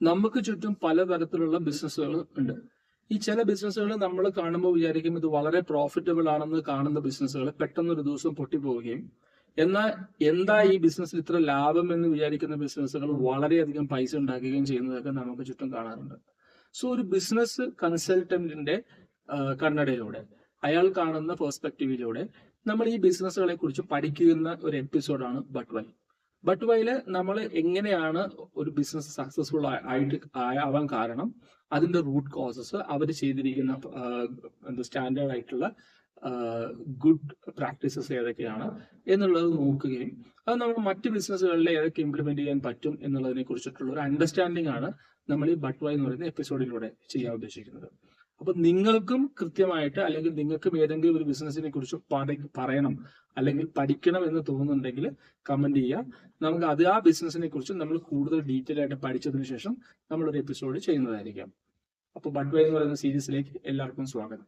നമുക്ക് ചുറ്റും പലതരത്തിലുള്ള ബിസിനസ്സുകൾ ഉണ്ട്. ഈ ചില ബിസിനസ്സുകൾ നമ്മൾ കാണുമ്പോൾ വിചാരിക്കും ഇത് വളരെ പ്രോഫിറ്റബിൾ ആണെന്ന് കാണുന്ന ബിസിനസ്സുകൾ പെട്ടെന്ന് ഒരു ദിവസം പൊട്ടിപ്പോവുകയും, എന്നാൽ എന്താ ഈ ബിസിനസ്സിൽ ഇത്ര ലാഭം എന്ന് വിചാരിക്കുന്ന ബിസിനസ്സുകൾ വളരെയധികം പൈസ ഉണ്ടാക്കുകയും ചെയ്യുന്നതൊക്കെ നമുക്ക് ചുറ്റും കാണാറുണ്ട്. സോ ഒരു ബിസിനസ് കൺസൾട്ടന്റിന്റെ കണ്ണടയിലൂടെ, അയാൾ കാണുന്ന പെർസ്പെക്റ്റീവിലൂടെ നമ്മൾ ഈ ബിസിനസ്സുകളെ കുറിച്ച് പഠിക്കുന്ന ഒരു എപ്പിസോഡാണ് ബട്ട് വൈ. ബട്ട് വൈയില് നമ്മൾ എങ്ങനെയാണ് ഒരു ബിസിനസ് സക്സസ്ഫുൾ ആയിട്ട് ആവാൻ കാരണം, അതിന്റെ റൂട്ട് കോസസ്, അവർ ചെയ്തിരിക്കുന്ന സ്റ്റാൻഡേർഡ് ആയിട്ടുള്ള ഗുഡ് പ്രാക്ടീസസ് ഏതൊക്കെയാണ് എന്നുള്ളത് നോക്കുകയും അത് നമ്മൾ മറ്റ് ബിസിനസ്സുകളിൽ ഏതൊക്കെ ഇംപ്ലിമെന്റ് ചെയ്യാൻ പറ്റും എന്നുള്ളതിനെ കുറിച്ചിട്ടുള്ള ഒരു അണ്ടർസ്റ്റാൻഡിംഗ് ആണ് നമ്മൾ ഈ ബട്ട് വൈ എന്ന് പറയുന്ന എപ്പിസോഡിലൂടെ ചെയ്യാൻ ഉദ്ദേശിക്കുന്നത്. അപ്പൊ നിങ്ങൾക്കും കൃത്യമായിട്ട്, അല്ലെങ്കിൽ നിങ്ങൾക്കും ഏതെങ്കിലും ഒരു ബിസിനസിനെ കുറിച്ച് പറയണം അല്ലെങ്കിൽ പഠിക്കണം എന്ന് തോന്നുന്നുണ്ടെങ്കിൽ കമന്റ് ചെയ്യുക. നമുക്ക് ആ ബിസിനസിനെ കുറിച്ച് നമ്മൾ കൂടുതൽ ഡീറ്റെയിൽ ആയിട്ട് പഠിച്ചതിന് ശേഷം നമ്മളൊരു എപ്പിസോഡ് ചെയ്യുന്നതായിരിക്കാം. അപ്പൊ ബട്ട് വൈ എന്ന് പറയുന്ന സീരീസിലേക്ക് എല്ലാവർക്കും സ്വാഗതം.